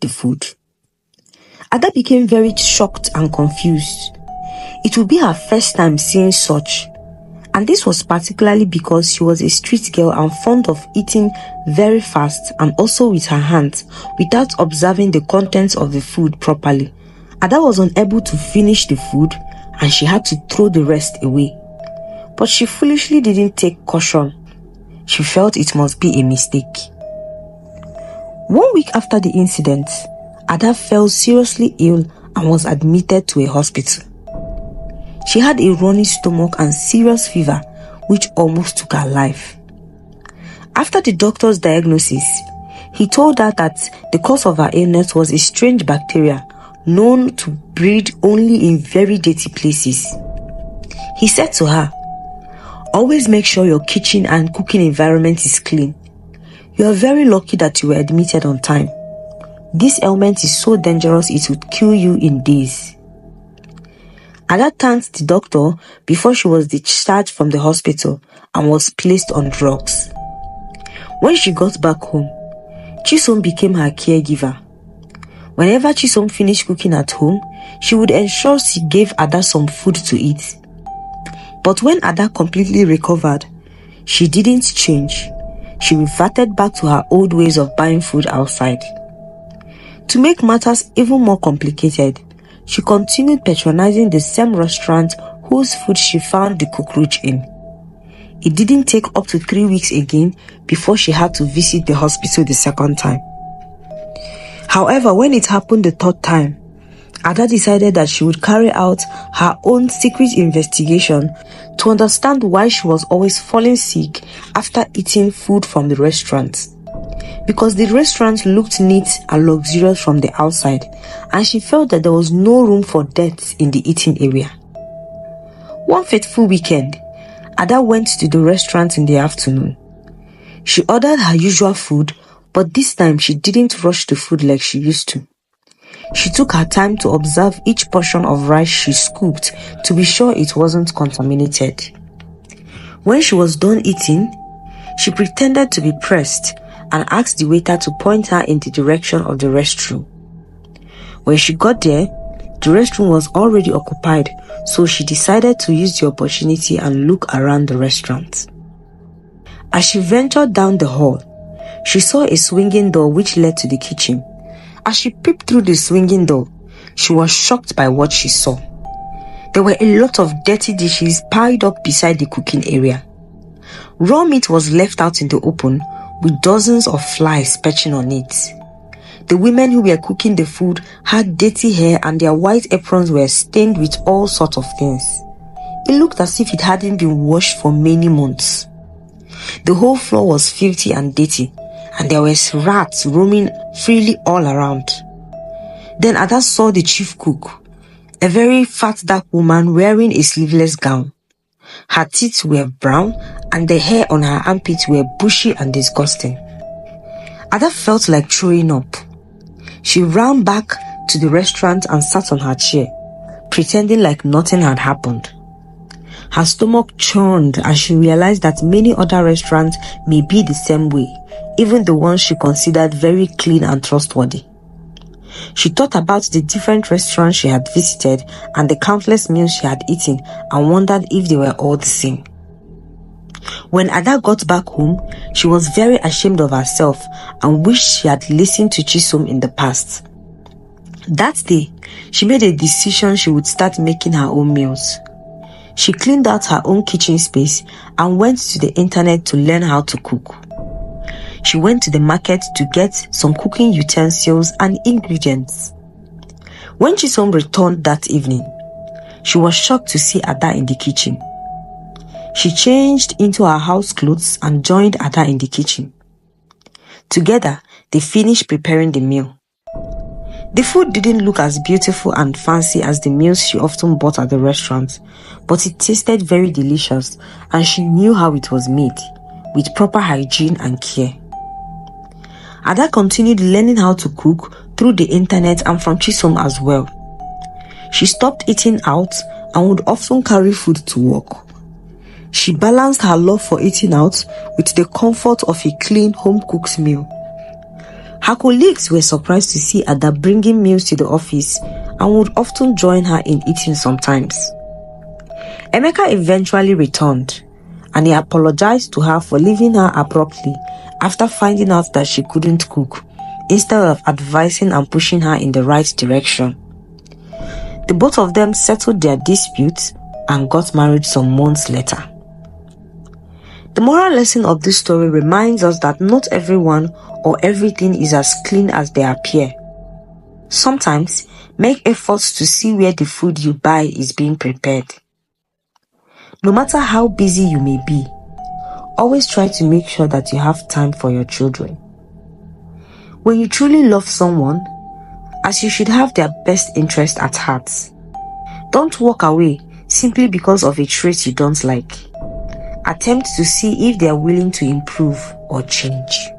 the food. Ada became very shocked and confused. It would be her first time seeing such, and this was particularly because she was a street girl and fond of eating very fast and also with her hands without observing the contents of the food properly. Ada was unable to finish the food and she had to throw the rest away. But she foolishly didn't take caution. She felt it must be a mistake. 1 week after the incident, Ada fell seriously ill and was admitted to a hospital. She had a running stomach and serious fever, which almost took her life. After the doctor's diagnosis, he told her that the cause of her illness was a strange bacteria known to breed only in very dirty places. He said to her, "Always make sure your kitchen and cooking environment is clean. You are very lucky that you were admitted on time. This ailment is so dangerous it would kill you in days." Ada thanked the doctor before she was discharged from the hospital and was placed on drugs. When she got back home, Chisom became her caregiver. Whenever Chisom finished cooking at home, she would ensure she gave Ada some food to eat. But when Ada completely recovered, she didn't change. She reverted back to her old ways of buying food outside. To make matters even more complicated, she continued patronizing the same restaurant whose food she found the cockroach in. It didn't take up to 3 weeks again before she had to visit the hospital the second time. However, when it happened the third time, Ada decided that she would carry out her own secret investigation to understand why she was always falling sick after eating food from the restaurant. Because the restaurant looked neat and luxurious from the outside, and she felt that there was no room for dirt in the eating area. One fateful weekend, Ada went to the restaurant in the afternoon. She ordered her usual food, but this time she didn't rush the food like she used to. She took her time to observe each portion of rice she scooped to be sure it wasn't contaminated. When she was done eating, she pretended to be pressed and asked the waiter to point her in the direction of the restroom. When she got there, the restroom was already occupied, so she decided to use the opportunity and look around the restaurant. As she ventured down the hall, she saw a swinging door which led to the kitchen. As she peeped through the swinging door, she was shocked by what she saw. There were a lot of dirty dishes piled up beside the cooking area. Raw meat was left out in the open, with dozens of flies perching on it. The women who were cooking the food had dirty hair and their white aprons were stained with all sorts of things. It looked as if it hadn't been washed for many months. The whole floor was filthy and dirty, and there were rats roaming freely all around. Then Ada saw the chief cook, a very fat dark woman wearing a sleeveless gown. Her teeth were brown and the hair on her armpits were bushy and disgusting. Ada felt like throwing up. She ran back to the restaurant and sat on her chair, pretending like nothing had happened. Her stomach churned as she realized that many other restaurants may be the same way, even the ones she considered very clean and trustworthy. She thought about the different restaurants she had visited and the countless meals she had eaten and wondered if they were all the same. When Ada got back home, she was very ashamed of herself and wished she had listened to Chisom in the past. That day, she made a decision she would start making her own meals. She cleaned out her own kitchen space and went to the internet to learn how to cook. She went to the market to get some cooking utensils and ingredients. When Chisom returned that evening, she was shocked to see Ada in the kitchen. She changed into her house clothes and joined Ada in the kitchen. Together, they finished preparing the meal. The food didn't look as beautiful and fancy as the meals she often bought at the restaurant, but it tasted very delicious and she knew how it was made, with proper hygiene and care. Ada continued learning how to cook through the internet and from Chisom as well. She stopped eating out and would often carry food to work. She balanced her love for eating out with the comfort of a clean home-cooked meal. Her colleagues were surprised to see Ada bringing meals to the office and would often join her in eating sometimes. Emeka eventually returned, and he apologized to her for leaving her abruptly after finding out that she couldn't cook, instead of advising and pushing her in the right direction. The both of them settled their disputes and got married some months later. The moral lesson of this story reminds us that not everyone or everything is as clean as they appear. Sometimes, make efforts to see where the food you buy is being prepared. No matter how busy you may be, always try to make sure that you have time for your children. When you truly love someone, as you should have their best interest at heart. Don't walk away simply because of a trait you don't like. Attempt to see if they are willing to improve or change.